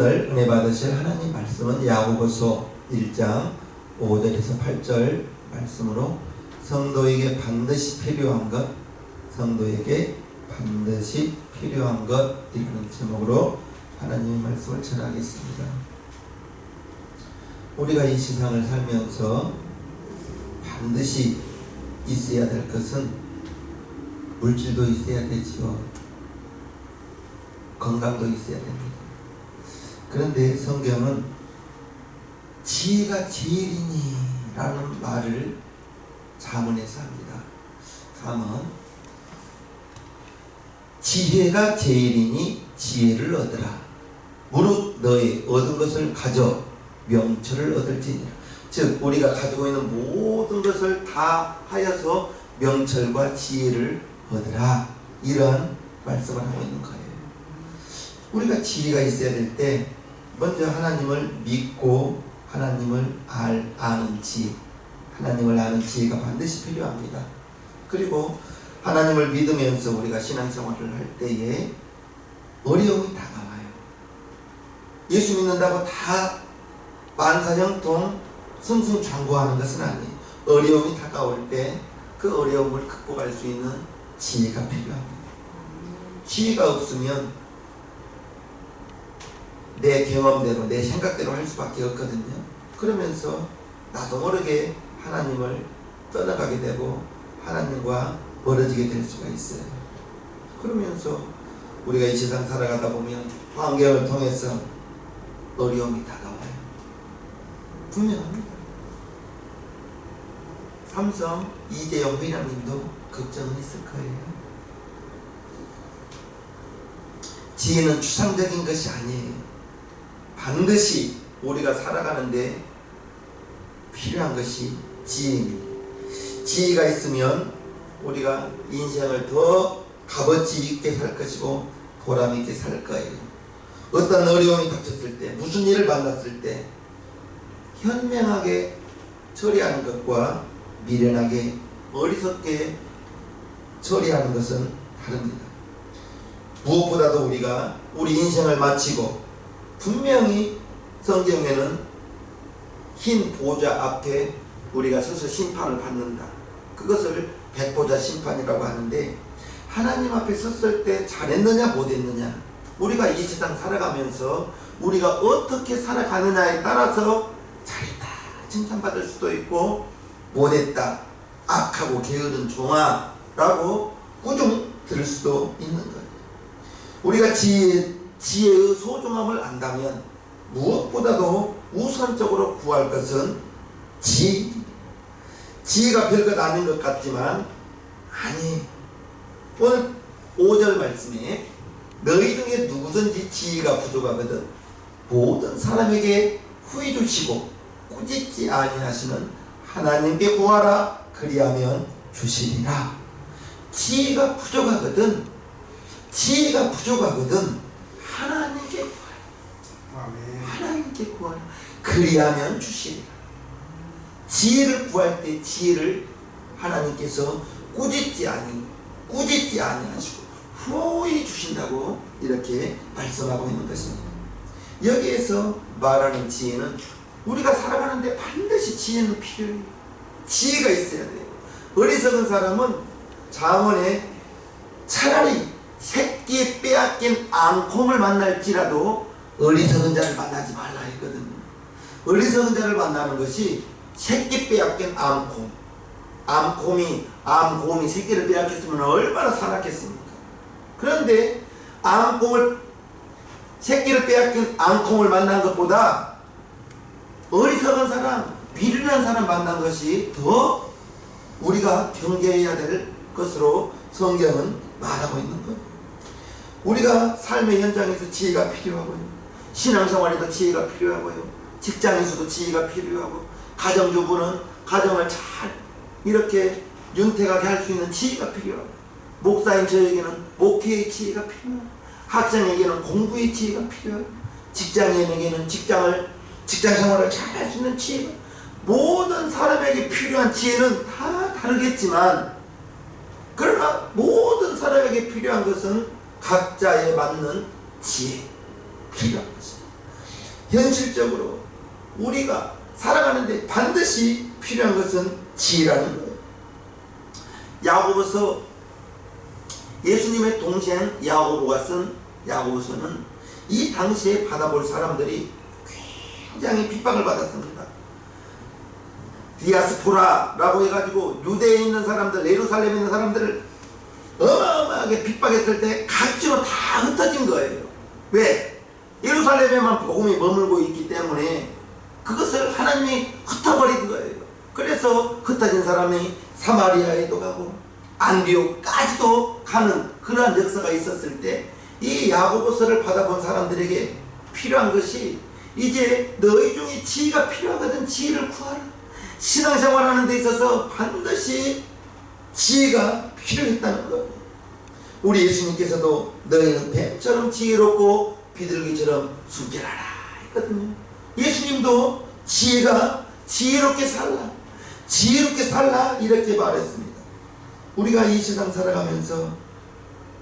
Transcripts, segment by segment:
은혜 받으실 하나님 말씀은 야고보서 1장 5절에서 8절 말씀으로 성도에게 반드시 필요한 것, 성도에게 반드시 필요한 것이라는 제목으로 하나님의 말씀을 전하겠습니다. 우리가 이 세상을 살면서 반드시 있어야 될 것은 물질도 있어야 되지요. 건강도 있어야 됩니다. 그런데 성경은 지혜가 제일이니 라는 말을 잠언에서 합니다. 잠언 지혜가 제일이니 지혜를 얻으라. 무릇 너의 얻은 것을 가져 명철을 얻을지니라. 즉 우리가 가지고 있는 모든 것을 다 하여서 명철과 지혜를 얻으라. 이러한 말씀을 하고 있는 거예요. 우리가 지혜가 있어야 될 때 먼저 하나님을 믿고 하나님을 아는 지혜, 하나님을 아는 지혜가 반드시 필요합니다. 그리고 하나님을 믿으면서 우리가 신앙생활을 할 때에 어려움이 다가와요. 예수 믿는다고 다 만사형통 승승장구하는 것은 아니에요. 어려움이 다가올 때 그 어려움을 극복할 수 있는 지혜가 필요합니다. 지혜가 없으면 내 경험대로 내 생각대로 할 수밖에 없거든요. 그러면서 나도 모르게 하나님을 떠나가게 되고 하나님과 멀어지게 될 수가 있어요. 그러면서 우리가 이 세상 살아가다 보면 환경을 통해서 어려움이 다가와요. 분명합니다. 삼성 이재용 회장님도 걱정은 있을 거예요. 지혜는 추상적인 것이 아니에요. 반드시 우리가 살아가는데 필요한 것이 지혜입니다. 지혜가 있으면 우리가 인생을 더 값어치 있게 살 것이고 보람 있게 살 거예요. 어떤 어려움이 닥쳤을 때, 무슨 일을 만났을 때 현명하게 처리하는 것과 미련하게 어리석게 처리하는 것은 다릅니다. 무엇보다도 우리가 우리 인생을 마치고 분명히 성경에는 흰 보좌 앞에 우리가 서서 심판을 받는다. 그것을 백보자 심판이라고 하는데 하나님 앞에 섰을 때 잘했느냐 못했느냐, 우리가 이 세상 살아가면서 우리가 어떻게 살아가느냐에 따라서 잘했다 칭찬받을 수도 있고 못했다 악하고 게으른 종아 라고 꾸중 들을 수도 있는 거예요. 우리가 지혜의 소중함을 안다면 무엇보다도 우선적으로 구할 것은 지혜입니다. 지혜가 별것 아닌 것 같지만 아니, 오늘 5절 말씀에 너희 중에 누구든지 지혜가 부족하거든 모든 사람에게 후히 주시고 꾸짖지 아니하시는 하나님께 구하라 그리하면 주시리라. 지혜가 부족하거든 하나님께 구하라. 아멘. 하나님께 구하라 그리하면 주시리라. 지혜를 구할 때 지혜를 하나님께서 꾸짖지 아니하시고 후히 주신다고 이렇게 말씀하고 있는 것입니다. 여기에서 말하는 지혜는 우리가 살아가는데 반드시 지혜는 필요해요. 지혜가 있어야 돼요. 어리석은 사람은 잠언에 차라리 새끼 빼앗긴 앙콤을 만날지라도 어리석은 자를 만나지 말라 했거든요. 어리석은 자를 만나는 것이 새끼 빼앗긴 암곰이 새끼를 빼앗겼으면 얼마나 살았겠습니까? 그런데 새끼를 빼앗긴 앙콤을 만난 것보다 어리석은 사람, 미련한 사람 만난 것이 더 우리가 경계해야 될 것으로 성경은 말하고 있는 거예요. 우리가 삶의 현장에서 지혜가 필요하고요. 신앙생활에도 지혜가 필요하고요. 직장에서도 지혜가 필요하고, 가정주부는 가정을 잘 이렇게 윤택하게 할 수 있는 지혜가 필요하고, 목사인 저에게는 목회의 지혜가 필요하고, 학생에게는 공부의 지혜가 필요하고, 직장인에게는 직장생활을 잘 할 수 있는 지혜가, 모든 사람에게 필요한 지혜는 다 다르겠지만 그러나 모든 사람에게 필요한 것은 각자에 맞는 지혜 필요한 것입니다. 현실적으로 우리가 살아가는데 반드시 필요한 것은 지혜라는 거예요. 야고보서, 예수님의 동생 야고보가 쓴 야고보서는 이 당시에 받아볼 사람들이 굉장히 핍박을 받았습니다. 디아스포라라고 해가지고 유대에 있는 사람들, 예루살렘에 있는 사람들을 어마어마하게 핍박했을 때 각지로 다 흩어진 거예요. 왜? 예루살렘에만 복음이 머물고 있기 때문에 그것을 하나님이 흩어버린 거예요. 그래서 흩어진 사람이 사마리아에도 가고 안디옥까지도 가는 그러한 역사가 있었을 때 이 야고보서를 받아본 사람들에게 필요한 것이, 이제 너희 중에 지혜가 필요하거든. 지혜를 구하라. 신앙생활하는 데 있어서 반드시 지혜가 필요했다는 거예요. 우리 예수님께서도 너희는 뱀처럼 지혜롭고 비둘기처럼 순결하라 했거든요. 예수님도 지혜롭게 살라, 지혜롭게 살라 이렇게 말했습니다. 우리가 이 세상 살아가면서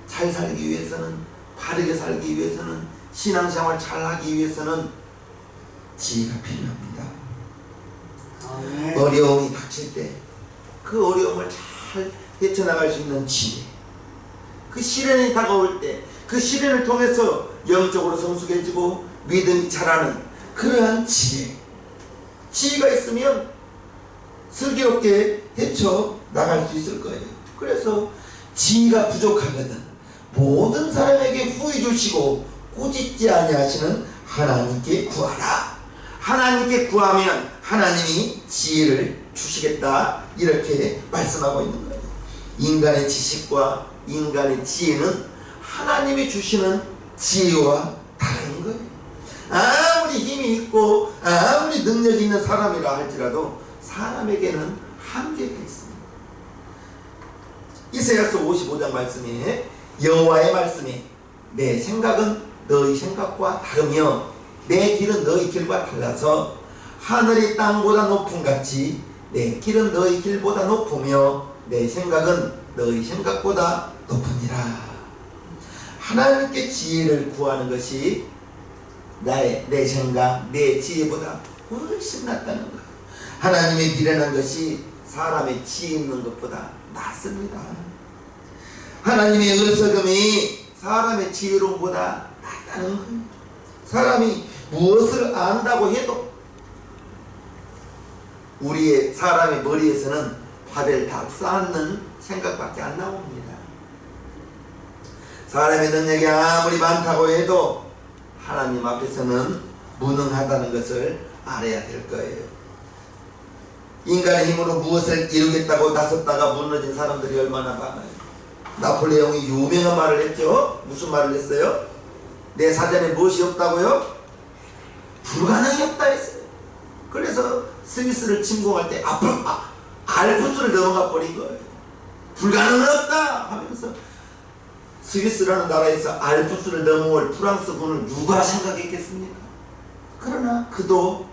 잘 살기 위해서는, 바르게 살기 위해서는, 신앙생활 잘 하기 위해서는 지혜가 필요합니다. 어려움이 닥칠 때 그 어려움을 잘 헤쳐나갈 수 있는 지혜, 그 시련이 다가올 때 그 시련을 통해서 영적으로 성숙해지고 믿음이 자라는 그러한 지혜가 있으면 슬기롭게 헤쳐나갈 수 있을 거예요. 그래서 지혜가 부족하거든 모든 사람에게 후히 주시고 꾸짖지 아니하시는 하나님께 구하라. 하나님께 구하면 하나님이 지혜를 주시겠다 이렇게 말씀하고 있는 거예요. 인간의 지식과 인간의 지혜는 하나님이 주시는 지혜와 다른 거예요. 아무리 힘이 있고 아무리 능력이 있는 사람이라 할지라도 사람에게는 한계가 있습니다. 이사야서 55장 말씀에 여호와의 말씀이 내 생각은 너희 생각과 다르며 내 길은 너희 길과 달라서 하늘이 땅보다 높음 같이 내 길은 너희 길보다 높으며 내 생각은 너희 생각보다 높으니라. 하나님께 지혜를 구하는 것이 내 생각, 내 지혜보다 훨씬 낫다는 거예요. 하나님의 미련한 것이 사람의 지혜 있는 것보다 낫습니다. 하나님의 어리석음이 사람의 지혜로움보다 낫다는 거예요. 사람이 무엇을 안다고 해도 사람의 머리에서는 바벨탑 쌓는 생각밖에 안 나옵니다. 사람의 능력이 아무리 많다고 해도 하나님 앞에서는 무능하다는 것을 알아야 될 거예요. 인간의 힘으로 무엇을 이루겠다고 나섰다가 무너진 사람들이 얼마나 많아요. 나폴레옹이 유명한 말을 했죠. 무슨 말을 했어요? 내 사전에 무엇이 없다고요? 불가능이 없다 했어요. 그래서 스위스를 침공할 때 알프스를 넘어가 버린 거예요. 불가능은 없다 하면서 스위스라는 나라에서 알프스를 넘어올 프랑스군을 누가 생각했겠습니까? 그러나 그도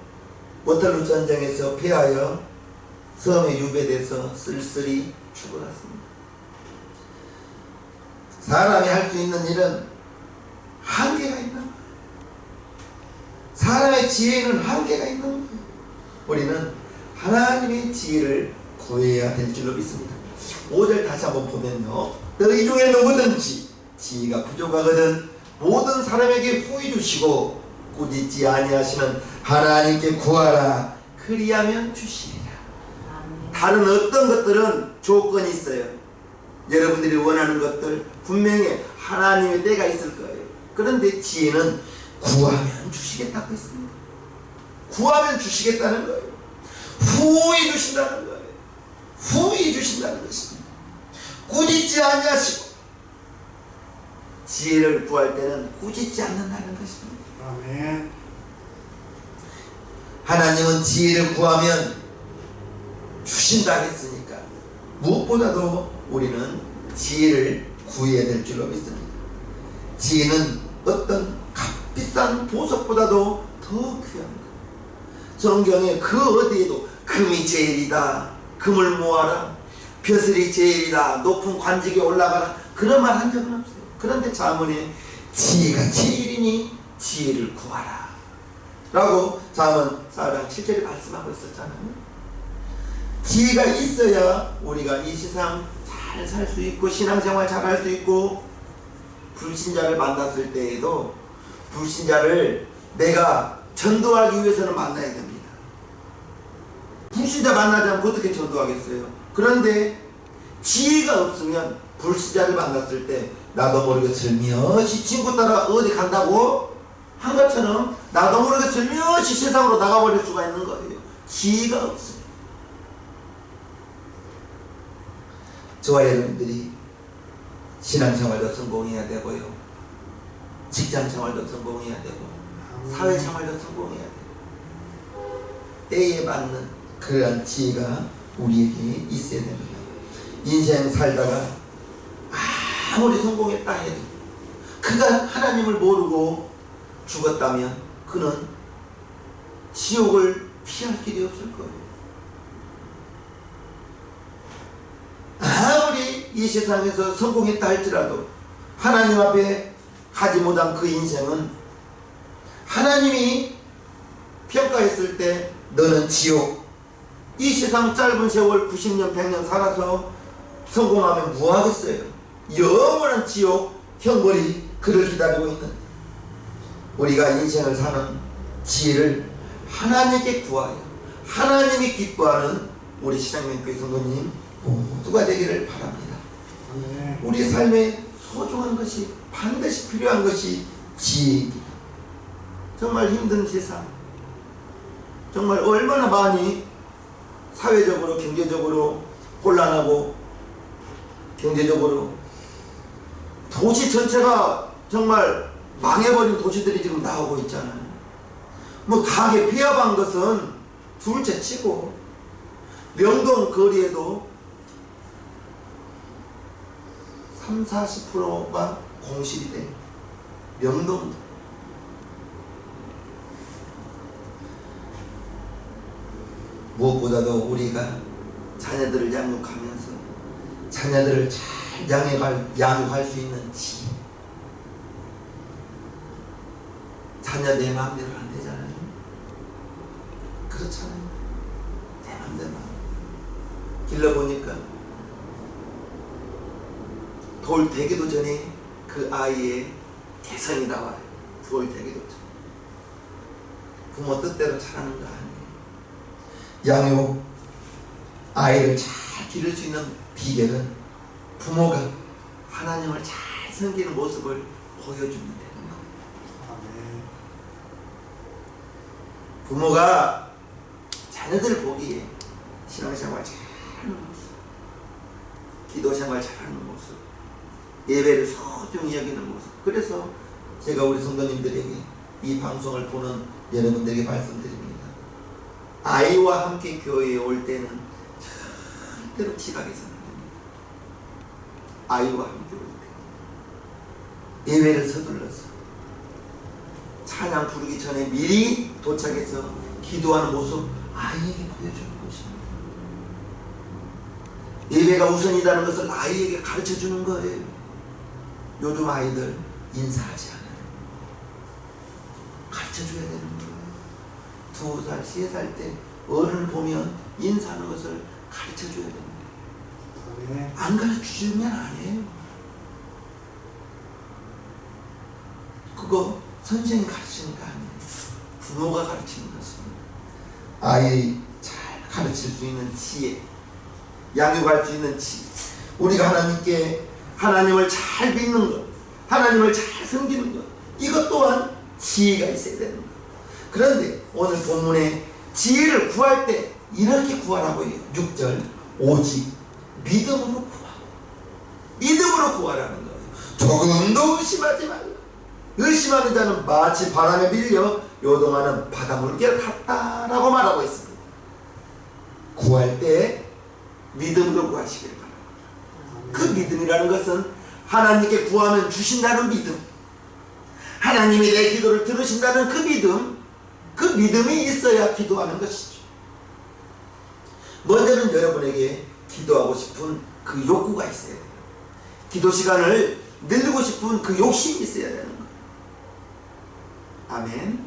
워털루 전쟁에서 패하여 섬에 유배돼서 쓸쓸히 죽어갔습니다. 사람이 할 수 있는 일은 한계가 있는 거예요. 사람의 지혜에는 한계가 있는 거예요. 우리는 하나님의 지혜를 구해야 될 줄로 믿습니다. 5절 다시 한번 보면요, 너희 중에 누구든지 지혜가 부족하거든 모든 사람에게 후히 주시고 꾸짖지 아니하시는 하나님께 구하라. 그리하면 주시리라. 다른 어떤 것들은 조건이 있어요. 여러분들이 원하는 것들 분명히 하나님의 때가 있을 거예요. 그런데 지혜는 구하면 주시겠다고 했습니다. 구하면 주시겠다는 거예요. 후히 주신다는 거예요. 후히 주신다는 것입니다. 꾸짖지 아니하시고, 지혜를 구할 때는 꾸짖지 않는다는 것입니다. 아멘. 하나님은 지혜를 구하면 주신다 했으니까 무엇보다도 우리는 지혜를 구해야 될 줄로 믿습니다. 지혜는 어떤 값비싼 보석보다도 더 귀합니다. 성경에 그 어디에도 금이 제일이다, 금을 모아라, 벼슬이 제일이다, 높은 관직에 올라가라, 그런 말 한 적은 없어요. 그런데 자문에 지혜가 제일이니 지혜를 구하라. 라고 잠언 4장 7절에 말씀하고 있었잖아요. 지혜가 있어야 우리가 이 세상 잘 살 수 있고 신앙생활 잘 할 수 있고, 불신자를 만났을 때에도 불신자를 내가 전도하기 위해서는 만나야 됩니다. 불신자 만나지 않고 어떻게 전도하겠어요? 그런데 지혜가 없으면 불신자를 만났을 때 나도 모르게 슬며시 친구 따라 어디 간다고 한 것처럼 나도 모르게 슬며시 세상으로 나가버릴 수가 있는 거예요. 지혜가 없어요. 저와 여러분들이 신앙생활도 성공해야 되고요, 직장생활도 성공해야 되고, 사회생활도 성공해야 되고, 때에 맞는 그러한 지혜가 우리에게 있어야 됩니다. 인생 살다가 아무리 성공했다 해도 그가 하나님을 모르고 죽었다면 그는 지옥을 피할 길이 없을 거예요. 아무리 이 세상에서 성공했다 할지라도 하나님 앞에 가지 못한 그 인생은 하나님이 평가했을 때 너는 지옥, 이 세상 짧은 세월 90년 100년 살아서 성공하면 뭐하겠어요? 영원한 지옥 형벌이 그를 기다리고 있는, 우리가 인생을 사는 지혜를 하나님께 구하여 하나님이 기뻐하는 우리 신앙명교회 성도님 모두가 되기를 바랍니다. 우리 삶에 소중한 것이, 반드시 필요한 것이 지혜입니다. 정말 힘든 세상, 정말 얼마나 많이 사회적으로 경제적으로 혼란하고, 경제적으로 도시 전체가 정말 망해버린 도시들이 지금 나오고 있잖아요. 뭐 가게 폐업한 것은 둘째치고 명동 거리에도 30-40%가 공실이 돼. 명동. 무엇보다도 우리가 자녀들을 양육하면서 자녀들을 잘 양육할 수 있는 지혜. 자녀 내 마음대로 안 되잖아요. 그렇잖아요. 내 마음대로. 길러보니까 돌 되기도 전에 그 아이의 개성이 나와요. 돌 되기도 전. 부모 뜻대로 자라는 거 아니에요. 양육, 아이를 잘 기를 수 있는 비결은 부모가 하나님을 잘 섬기는 모습을 보여주면 되는 거예요. 부모가 자녀들 보기에 신앙생활 잘하는 모습, 기도생활 잘하는 모습, 예배를 소중히 여기는 모습. 그래서 제가 우리 성도님들에게, 이 방송을 보는 여러분들에게 말씀드립니다. 아이와 함께 교회에 올 때는 절대로 지각해서는 안 됩니다. 아이와 함께 올 때 예배를 서둘러서 찬양 부르기 전에 미리 도착해서 기도하는 모습 아이에게 보여주는 것입니다. 예배가 우선이라는 것을 아이에게 가르쳐주는 거예요. 요즘 아이들 인사하지 않아요. 가르쳐줘야 되는 거예요. 2살, 3살 때 어른을 보면 인사하는 것을 가르쳐줘야 됩니다. 안 가르쳐주면 안 해요. 그거 선생님이 가르치는 거 아니에요. 부모가 가르치는 것입니다. 아이 잘 가르칠 수 있는 지혜, 양육할 수 있는 지혜. 우리가 하나님께, 하나님을 잘 믿는 것, 하나님을 잘 섬기는 것, 이것 또한 지혜가 있어야 되는 것. 그런데 오늘 본문에 지혜를 구할 때 이렇게 구하라고 해요. 6절, 오직 믿음으로 구하고. 믿음으로 구하라는 거예요. 조금도 의심하지 말라. 의심하는 자는 마치 바람에 밀려 요동하는 바닷물결 같다라고 말하고 있습니다. 구할 때 믿음으로 구하시길 바랍니다. 그 믿음이라는 것은 하나님께 구하면 주신다는 믿음, 하나님이 내 기도를 들으신다는 그 믿음, 그 믿음이 있어야 기도하는 것이죠. 먼저는 여러분에게 기도하고 싶은 그 욕구가 있어야 돼요. 기도 시간을 늘리고 싶은 그 욕심이 있어야 되는 거예요. 아멘.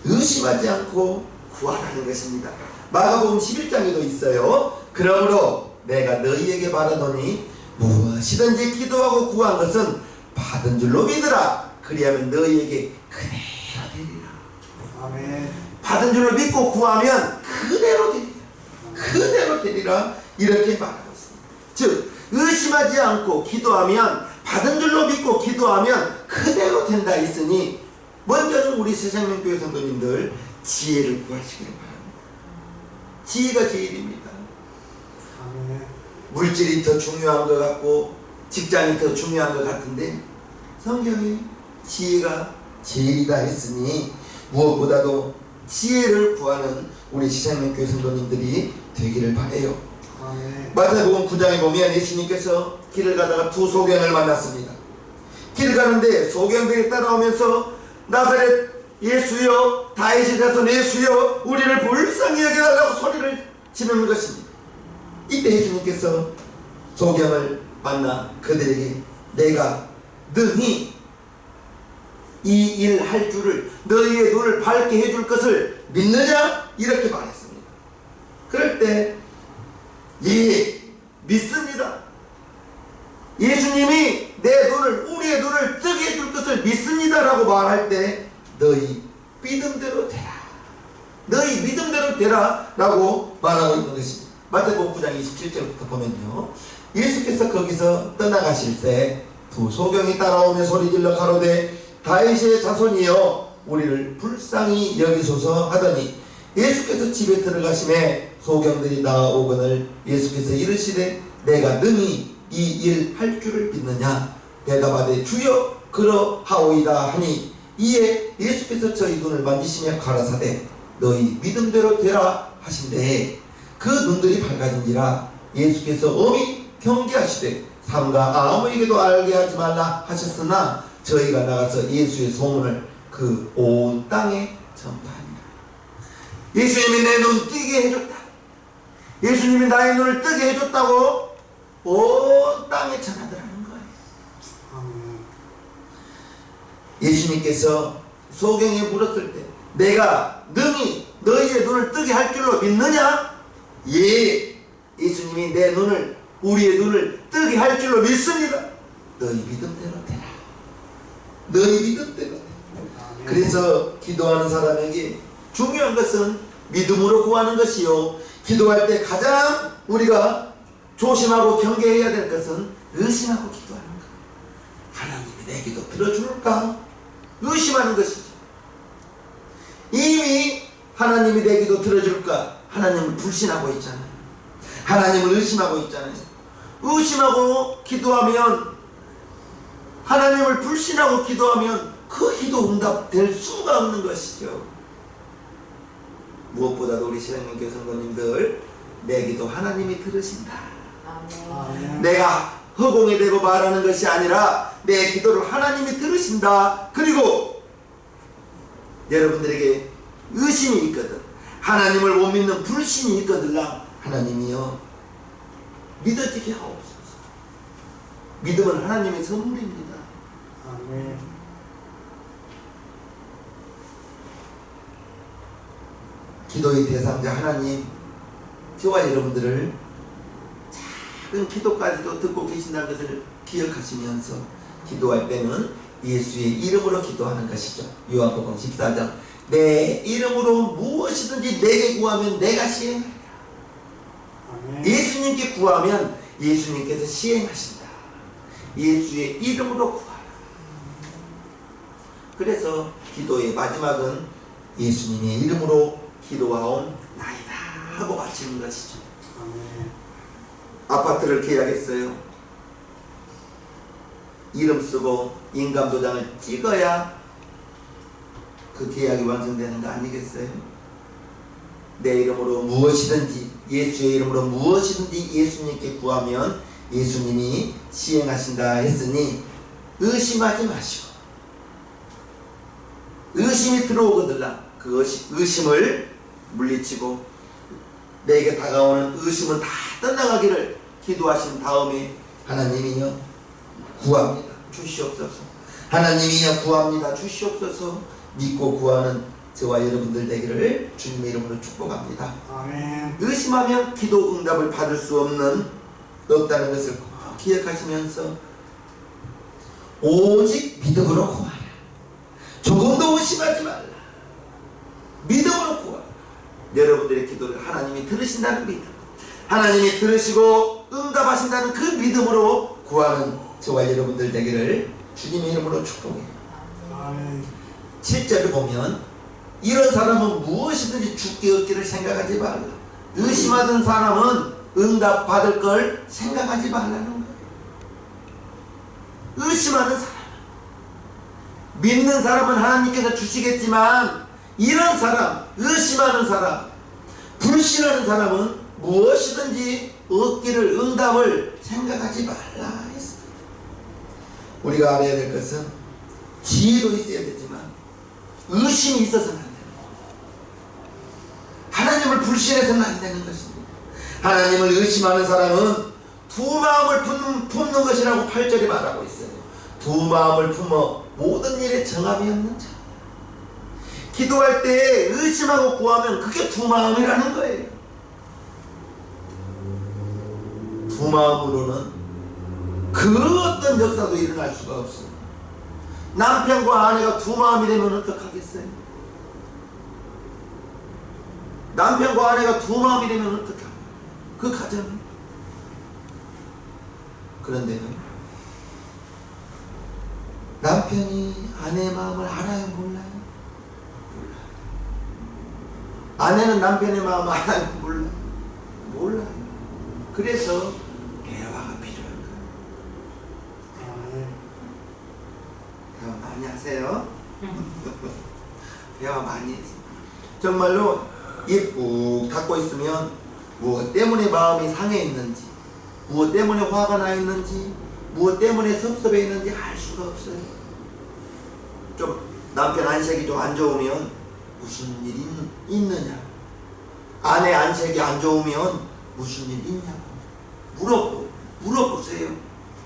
의심하지 않고 구하라는 것입니다. 마가복음 11장에도 있어요. 그러므로 내가 너희에게 바라노니 무엇이든지 기도하고 구한 것은 받은 줄로 믿으라. 그리하면 너희에게 그대로 되리라. 아멘. 받은 줄로 믿고 구하면 그대로 되리라. 그대로 되리라. 이렇게 말하고 있습니다. 즉 의심하지 않고 기도하면, 받은 줄로 믿고 기도하면 그대로 된다 했으니, 먼저는 우리 새생명교회 성도님들 지혜를 구하시길 바랍니다. 지혜가 제일입니다. 아멘. 물질이 더 중요한 것 같고 직장이 더 중요한 것 같은데 성경이 지혜가 제일이다 했으니 무엇보다도 지혜를 구하는 우리 새생명교회 성도님들이 되기를 바라요. 아멘. 마태복음 9장에 보면 예수님께서 길을 가다가 두 소경을 만났습니다. 길을 가는데 소경들이 따라오면서 나사렛 예수여, 다윗의 자손 예수여, 우리를 불쌍히 여겨달라고 소리를 지르는 것입니다. 이때 예수님께서 소경을 만나 그들에게 내가 능히 이 일 할 줄을, 너희의 눈을 밝게 해줄 것을 믿느냐? 이렇게 말했습니다. 그럴 때 예, 믿습니다. 예수님이 내 눈을, 우리의 눈을 뜨게 해줄 것을 믿습니다 라고 말할 때 너희 믿음대로 되라, 너희 믿음대로 되라 라고 말하고 있는 것입니다. 마태복음 9장 27절부터 보면요, 예수께서 거기서 떠나가실 때 두 소경이 따라오며 소리질러 가로되 다윗의 자손이여 우리를 불쌍히 여기소서 하더니 예수께서 집에 들어가심에 소경들이 나아오거늘 예수께서 이르시되 내가 능히 이 일 할 줄을 믿느냐? 대답하되 주여 그러하오이다 하니 이에 예수께서 저희 눈을 만지시며 가라사대 너희 믿음대로 되라 하신대 그 눈들이 밝아진지라. 예수께서 엄히 경계하시되 삼가 아무에게도 알게 하지 말라 하셨으나 저희가 나가서 예수의 소문을 그 온 땅에 전파하니라. 예수님이 내 눈 뜨게 해줬다, 예수님이 나의 눈을 뜨게 해줬다고 온 땅에 전하더라는 거예요. 아멘. 예수님께서 소경에 물었을 때 내가 능히 너희의 눈을 뜨게 할 줄로 믿느냐? 예, 예수님이 내 눈을, 우리의 눈을 뜨게 할 줄로 믿습니다. 너희 믿음대로 되라. 너희 믿음대로 되라. 그래서 기도하는 사람에게 중요한 것은 믿음으로 구하는 것이요, 기도할 때 가장 우리가 조심하고 경계해야 될 것은 의심하고 기도하는 것. 하나님이 내 기도 들어줄까? 의심하는 것이죠. 이미 하나님이 내 기도 들어줄까? 하나님을 불신하고 있잖아요. 하나님을 의심하고 있잖아요. 의심하고 기도하면, 하나님을 불신하고 기도하면 그 기도 응답 될 수가 없는 것이죠. 무엇보다도 우리 새생명교회 성도님들, 내 기도 하나님이 들으신다. 아멘. 내가 허공에 대고 말하는 것이 아니라 내 기도를 하나님이 들으신다. 그리고 여러분들에게 의심이 있거든, 하나님을 못 믿는 불신이 있거든라, 하나님이여 믿어지게 하옵소서. 믿음은 하나님의 선물입니다. 아멘. 기도의 대상자 하나님, 저와 여러분들을 작은 기도까지도 듣고 계신다는 것을 기억하시면서 기도할 때는 예수의 이름으로 기도하는 것이죠. 요한복음 14장 내 이름으로 무엇이든지 내게 구하면 내가 시행하리라. 아멘. 예수님께 구하면 예수님께서 시행하신다. 예수의 이름으로 구하라. 그래서 기도의 마지막은 예수님의 이름으로 기도하온 나이다 하고 마치는 것이죠. 아멘. 아파트를 계약했어요. 이름 쓰고 인감도장을 찍어야 그 계약이 완성되는 거 아니겠어요? 내 이름으로 무엇이든지, 예수의 이름으로 무엇이든지 예수님께 구하면 예수님이 시행하신다 했으니 의심하지 마시고, 의심이 들어오거들라 그 의심을 물리치고 내게 다가오는 의심은 다 떠나가기를 기도하신 다음에 하나님이여 구합니다 주시옵소서, 하나님이여 구합니다 주시옵소서, 믿고 구하는 저와 여러분들 되기를 주님의 이름으로 축복합니다. 아멘. 의심하면 기도 응답을 받을 수 없다는 것을 꼭 기억하시면서 오직 믿음으로 구하라. 조금도 의심하지 말라. 믿음으로 구하라. 여러분들의 기도를 하나님이 들으신다는 믿음, 하나님이 들으시고 응답하신다는 그 믿음으로 구하는 저와 여러분들 되기를 주님의 이름으로 축복해요. 아멘. 7절을 보면 이런 사람은 무엇이든지 죽게 얻기를 생각하지 말라. 의심하던 사람은 응답 받을 걸 생각하지 말라는 거예요. 의심하는 사람, 믿는 사람은 하나님께서 주시겠지만 이런 사람, 의심하는 사람, 불신하는 사람은 무엇이든지 얻기를, 응답을 생각하지 말라 했습니다. 우리가 알아야 될 것은 지혜도 있어야 되지만 의심이 있어서는 안 돼요. 하나님을 불신해서는 안 되는 것입니다. 하나님을 의심하는 사람은 두 마음을 품는 것이라고 8절에 말하고 있어요. 두 마음을 품어 모든 일에 정함이 없는 자. 기도할 때 의심하고 구하면 그게 두 마음이라는 거예요. 두 마음으로는 그 어떤 역사도 일어날 수가 없어요. 남편과 아내가 두 마음이 되면 어떡하겠어요? 남편과 아내가 두 마음이 되면 어떡합니까? 그 가정이. 그런데 남편이 아내의 마음을 알아요? 몰라요? 몰라요. 아내는 남편의 마음을 알아요? 몰라요? 몰라요. 그래서 대화가 필요한 거예요. 아멘. 대화 많이 하세요. 대화 많이 해서 정말로 입 꾹 닫고 있으면 무엇 때문에 마음이 상해 있는지, 무엇 때문에 화가 나 있는지, 무엇 때문에 섭섭해 있는지 알 수가 없어요. 좀 남편 안색이 좀 안 좋으면 무슨 일이 있느냐, 아내 안색이 안 좋으면 무슨 일이 있냐고 물어보세요.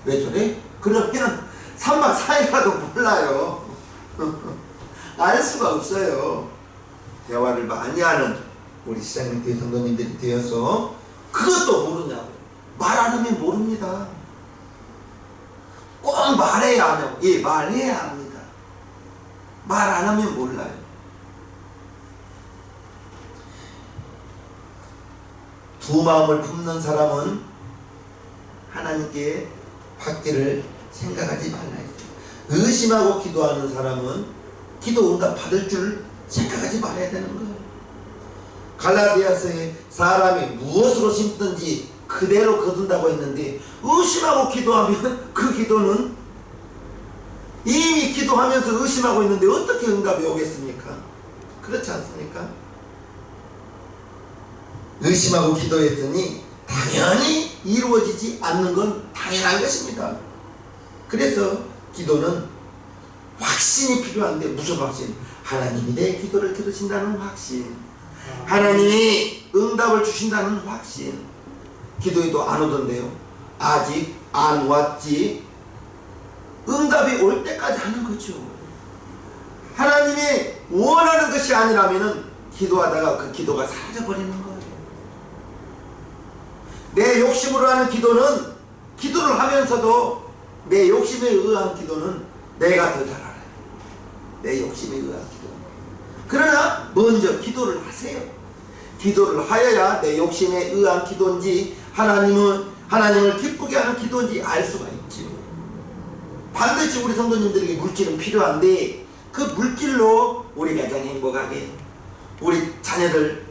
왜 저래? 그러면 3박 4일이라도 몰라요. 알 수가 없어요. 대화를 많이 하는 우리 시장님 교회 성도님들이 되어서 그것도 모르냐고. 말 안 하면 모릅니다. 꼭 말해야 하냐고. 예, 말해야 합니다. 말 안 하면 몰라요. 두 마음을 품는 사람은 하나님께 받기를 생각하지 말라 했어요. 의심하고 기도하는 사람은 기도 응답 받을 줄 생각하지 말아야 되는 거예요. 갈라디아서에 사람이 무엇으로 심든지 그대로 거둔다고 했는데 의심하고 기도하면 그 기도는 이미 기도하면서 의심하고 있는데 어떻게 응답이 오겠습니까? 그렇지 않습니까? 의심하고 기도했더니 당연히 이루어지지 않는 건 당연한 것입니다. 그래서 기도는 확신이 필요한데 무슨 확신? 하나님이 내 기도를 들으신다는 확신, 하나님이 응답을 주신다는 확신. 기도해도 안 오던데요. 아직 안 왔지. 응답이 올 때까지 하는 거죠. 하나님이 원하는 것이 아니라면 기도하다가 그 기도가 사라져버리는 거예요. 내 욕심으로 하는 기도는, 기도를 하면서도 내 욕심에 의한 기도는 내가 더 잘 알아요. 내 욕심에 의한 기도. 그러나 먼저 기도를 하세요. 기도를 하여야 내 욕심에 의한 기도인지 하나님을 기쁘게 하는 기도인지 알 수가 있죠. 반드시 우리 성도님들에게 물질은 필요한데 그 물질로 우리 가정 행복하게, 우리 자녀들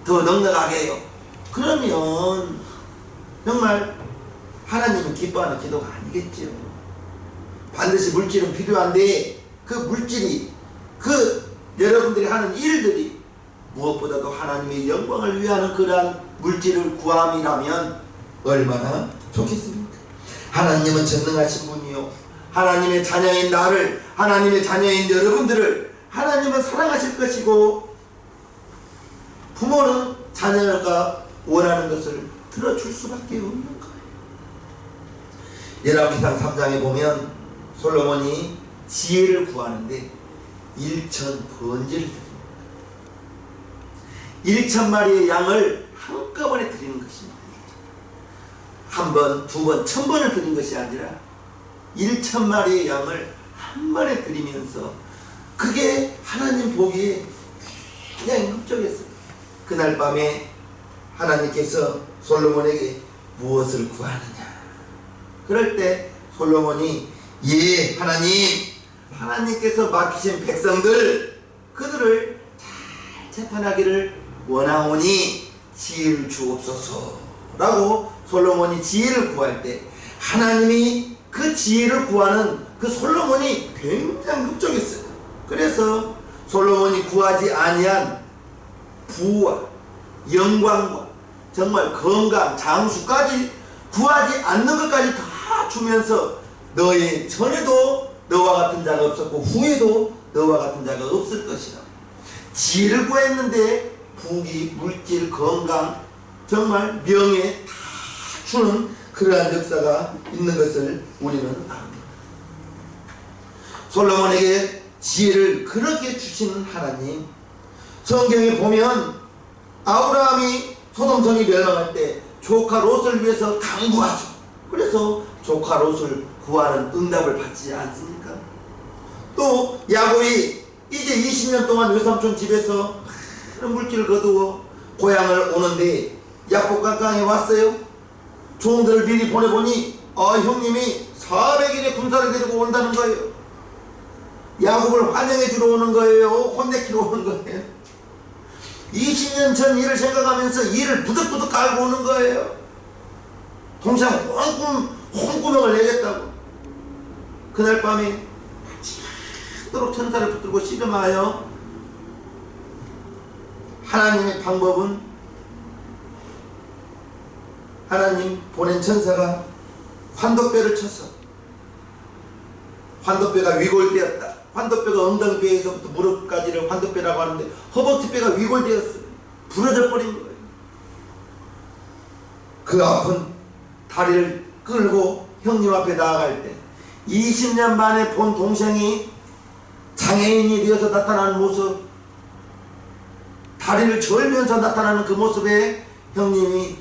더 넉넉하게 해요. 그러면 정말 하나님은 기뻐하는 기도가 아니겠죠. 반드시 물질은 필요한데 그 물질이, 그 여러분들이 하는 일들이 무엇보다도 하나님의 영광을 위하는 그러한 물질을 구함이라면 얼마나 좋겠습니까? 하나님은 전능하신 분이요, 하나님의 자녀인 나를, 하나님의 자녀인 여러분들을 하나님은 사랑하실 것이고, 부모는 자녀가 원하는 것을 들어줄 수밖에 없는 거예요. 열왕기상 3장에 보면 솔로몬이 지혜를 구하는데 일천 번제를 드립니다. 1,000마리의 양을 한꺼번에 드리는 것입니다. 한 번, 두 번, 1,000번을 드린 것이 아니라 1,000마리의 양을 한 번에 드리면서 그게 하나님 보기에 굉장히 흡족했어요. 그날 밤에 하나님께서 솔로몬에게 무엇을 구하느냐. 그럴 때 솔로몬이 예 하나님께서 맡기신 백성들 그들을 잘 재판하기를 원하오니 지혜를 주옵소서 라고 솔로몬이 지혜를 구할 때 하나님이 그 지혜를 구하는 그 솔로몬이 굉장히 흡족했어요. 그래서 솔로몬이 구하지 아니한 부와 영광과 정말 건강, 장수까지 구하지 않는 것까지 다 주면서 너의 전에도 너와 같은 자가 없었고 후에도 너와 같은 자가 없을 것이라. 지혜를 구했는데 부귀, 물질, 건강, 정말 명예 다 주는 그러한 역사가 있는 것을 우리는 압니다. 솔로몬에게 지혜를 그렇게 주시는 하나님, 성경에 보면 아브라함이 소돔성이 멸망할 때 조카 롯을 위해서 강구하죠. 그래서 조카 롯을 구하는 응답을 받지 않습니까? 또 야곱이 이제 20년 동안 외삼촌 집에서 많은 물질을 거두어 고향을 오는데 야복강강에 왔어요. 종들을 미리 보내보니 형님이 400일의 군사를 데리고 온다는 거예요. 야곱을 환영해 주러 오는 거예요. 혼내키러 오는 거예요. 20년 전 일을 생각하면서 일을 부득부득 깔고 오는 거예요. 동생 홍구멍을 내겠다고. 그날 밤에 밤새도록 천사를 붙들고 씨름하여 하나님의 방법은 하나님 보낸 천사가 환도뼈를 쳐서 환도뼈가 위골되었다. 환도뼈가 엉덩이뼈에서부터 무릎까지를 환도뼈라고 하는데 허벅지뼈가 위골되었어요. 부러져 버린 거예요. 그 아픈 다리를 끌고 형님 앞에 나아갈 때 20년 만에 본 동생이 장애인이 되어서 나타나는 모습, 다리를 절면서 나타나는 그 모습에 형님이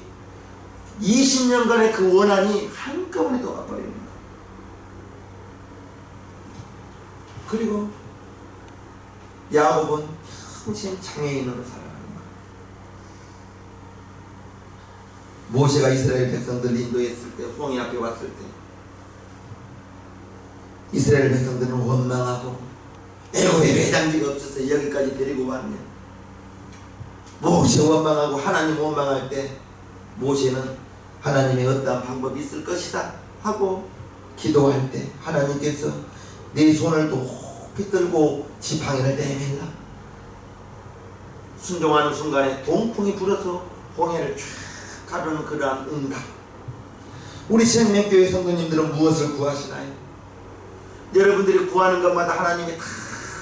20년간의 그 원한이 한꺼번에 녹아버립니다. 그리고 야곱은 평생 장애인으로 살아가는 거예요. 모세가 이스라엘 백성들 인도했을 때, 홍해 앞에 왔을 때 이스라엘 백성들은 원망하고 애굽에 매장지가 없어서 여기까지 데리고 왔네. 모세 원망하고 하나님 원망할 때 모세는 하나님의 어떠한 방법이 있을 것이다 하고 기도할 때 하나님께서 네 손을 높이 들고 지팡이를 내밀라. 순종하는 순간에 동풍이 불어서 홍해를 쫙 가르는 그러한 응답. 우리 생명교회 성도님들은 무엇을 구하시나요? 여러분들이 구하는 것마다 하나님이 다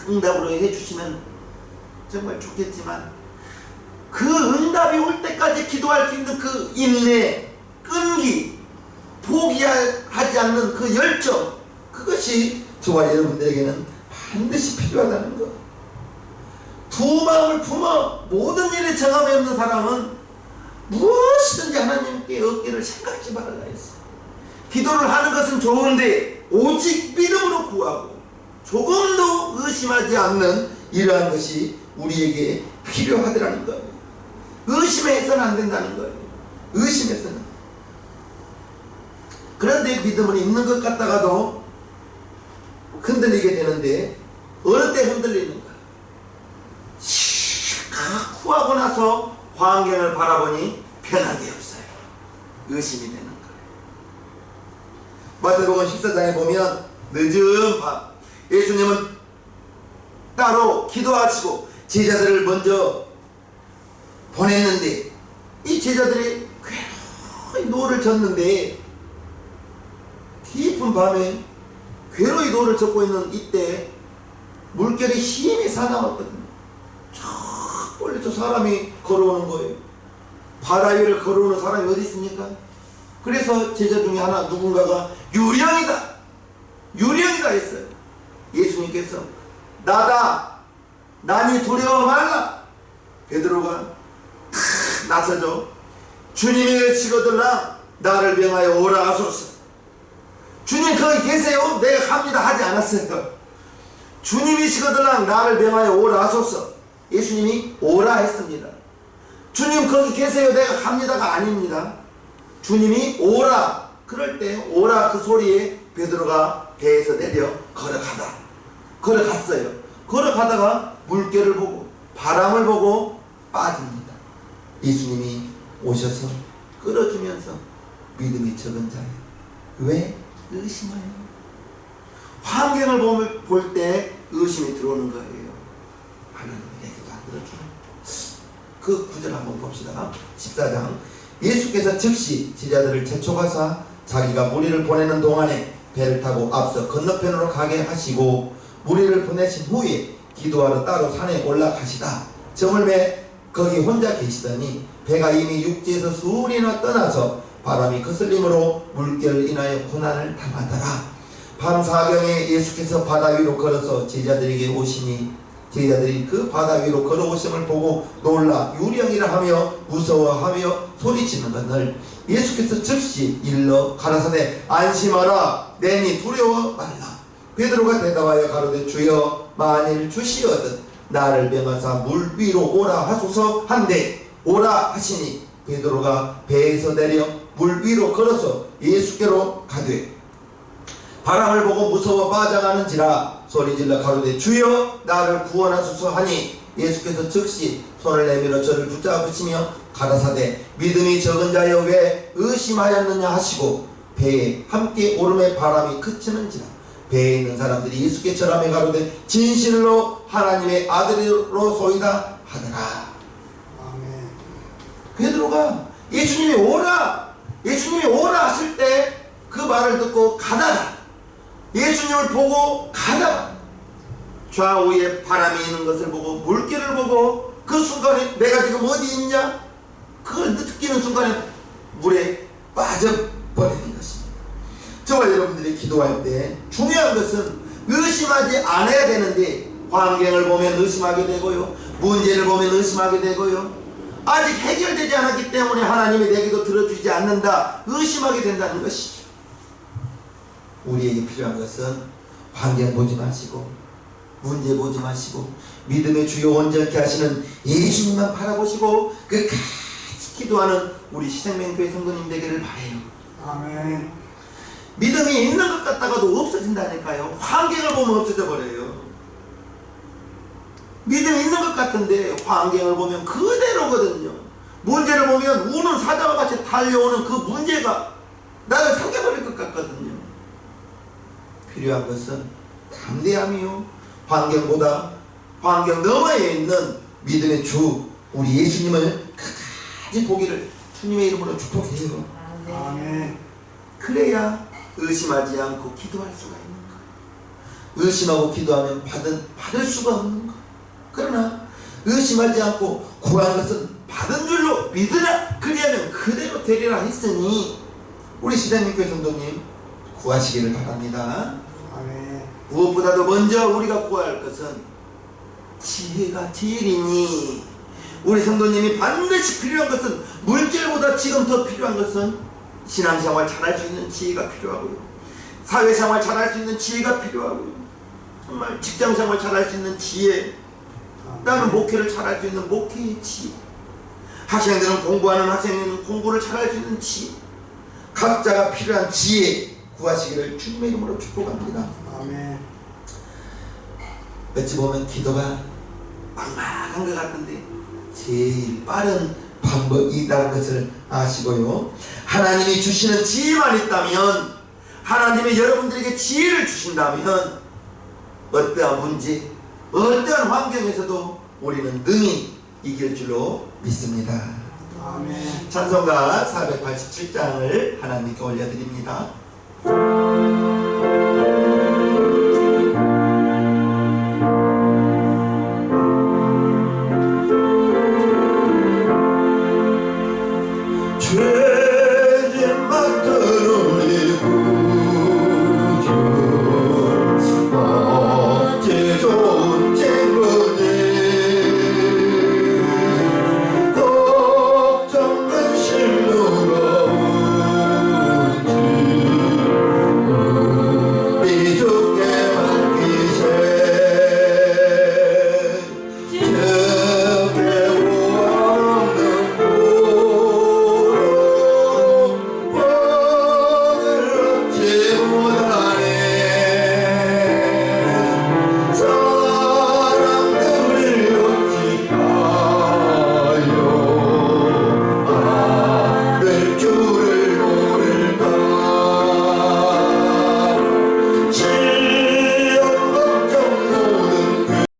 응답으로 해주시면 정말 좋겠지만 그 응답이 올 때까지 기도할 수 있는 그 인내, 끈기, 포기하지 않는 그 열정, 그것이 저와 여러분들에게는 반드시 필요하다는 것. 두 마음을 품어 모든 일에 정함이 없는 사람은 무엇이든지 하나님께 얻기를 생각지 말아야 했어. 기도를 하는 것은 좋은데 오직 믿음으로 구하고 조금도 의심하지 않는 이러한 것이 우리에게 필요하더라는 거예요. 의심해서는 안 된다는 거예요. 의심해서는. 그런데 믿음은 있는 것 같다가도 흔들리게 되는데 어느 때 흔들리는가? 실컷 구하고 나서 환경을 바라보니 변한 게 없어요. 의심이 되는 거예요. 마태복음 14장에 보면 늦은 밤 예수님은 따로 기도하시고 제자들을 먼저 보냈는데 이 제자들이 괴로이 노를 졌는데 깊은 밤에 괴로이 노를 젓고 있는 이때 물결이 힘이 사나웠거든요. 쫙 멀리서 사람이 걸어오는 거예요. 바다 위를 걸어오는 사람이 어디 있습니까? 그래서 제자 중에 하나 누군가가 유령이다 했어요. 예수님께서 나다, 나니 두려워 말라. 베드로가 나서죠. 주님이 치거들라 나를 명하여 오라 하소서. 주님 거기 계세요? 내가 갑니다 하지 않았어요. 주님이 치거들라 나를 명하여 오라 하소서. 예수님이 오라 했습니다. 주님 거기 계세요? 내가 갑니다가 아닙니다. 주님이 오라. 그럴 때 오라 그 소리에 베드로가 배에서 내려 걸어갔어요. 걸어가다가 물결을 보고 바람을 보고 빠집니다. 예수님이 오셔서 끌어주면서 믿음이 적은 자예요. 왜? 의심하여. 환경을 볼 때 의심이 들어오는 거예요. 하나님이 내게도 안 들어주나? 그 구절 한번 봅시다. 14장. 예수께서 즉시 제자들을 재촉하사 자기가 무리를 보내는 동안에 배를 타고 앞서 건너편으로 가게 하시고 무리를 보내신 후에 기도하러 따로 산에 올라가시다. 저물매 거기 혼자 계시더니 배가 이미 육지에서 수리나 떠나서 바람이 거슬림으로 물결을 인하여 고난을 당하더라. 밤 사경에 예수께서 바다 위로 걸어서 제자들에게 오시니 제자들이 그 바다 위로 걸어오심을 보고 놀라 유령이라 하며 무서워하며 소리치는 것을 예수께서 즉시 일러 가라사대 안심하라 내니 두려워 말라. 베드로가 대답하여 가로되 주여 만일 주시거든 나를 명하사 물 위로 오라 하소서 한데 오라 하시니 베드로가 배에서 내려 물 위로 걸어서 예수께로 가되 바람을 보고 무서워 빠져가는지라 소리질러 가로되 주여 나를 구원하소서 하니 예수께서 즉시 손을 내밀어 저를 붙잡으시며 가라사대 믿음이 적은 자여 왜 의심하였느냐 하시고 배에 함께 오름의 바람이 그치는지라 배에 있는 사람들이 예수께 절하며 가로되 진실로 하나님의 아들로소이다 하더라. 아멘. 베드로가 예수님이 오라 하실 때 그 말을 듣고 가다가 예수님을 보고 가다가 좌우에 바람이 있는 것을 보고 물결을 보고 그 순간에 내가 지금 어디 있냐 그걸 느끼는 순간에 물에 빠져버리는 것입니다. 저와 여러분들이 기도할 때 중요한 것은 의심하지 않아야 되는데 환경을 보면 의심하게 되고요, 문제를 보면 의심하게 되고요, 아직 해결되지 않았기 때문에 하나님이 내 기도 들어주지 않는다 의심하게 된다는 것이죠. 우리에게 필요한 것은 환경 보지 마시고 문제 보지 마시고 믿음의 주요 온전케 하시는 예수님만 바라보시고 끝까지 기도하는 우리 시생명교회 성도님 되기를 바라요. 아멘. 믿음이 있는 것 같다가도 없어진다니까요. 환경을 보면 없어져 버려요. 믿음이 있는 것 같은데 환경을 보면 그대로거든요. 문제를 보면 우는 사자와 같이 달려오는 그 문제가 나를 삼켜버릴 것 같거든요. 필요한 것은 담대함이요, 환경보다 환경 너머에 있는 믿음의 주 우리 예수님을 끝까지 보기를 주님의 이름으로 축복해요. 아멘. 그래야 의심하지 않고 기도할 수가 있는 거예요. 의심하고 기도하면 받을 수가 없는 거예요. 그러나 의심하지 않고 구한 것은 받은 줄로 믿으라 그리하면 그대로 되리라 했으니 우리 시대님교회 성도님 구하시기를 바랍니다. 아멘. 무엇보다도 먼저 우리가 구할 것은 지혜가 제일이니 우리 성도님이 반드시 필요한 것은 물질보다 지금 더 필요한 것은 신앙생활 잘할 수 있는 지혜가 필요하고요, 사회생활 잘할 수 있는 지혜가 필요하고요, 정말 직장생활 잘할 수 있는 지혜, 나는 목회를 잘할 수 있는 목회의 지혜, 학생들은 공부하는 학생들은 공부를 잘할 수 있는 지혜, 각자가 필요한 지혜 구하시기를 주님의 이름으로 축복합니다. 아멘. 어찌 보면 기도가 막막한 것 같은데 제일 빠른 방법이라는 것을 아시고요, 하나님이 주시는 지혜만 있다면, 하나님이 여러분들에게 지혜를 주신다면 어떠한 문제, 어떠한 환경에서도 우리는 능히 이길 줄로 믿습니다. 아멘. 찬송가 487장을 하나님께 올려드립니다.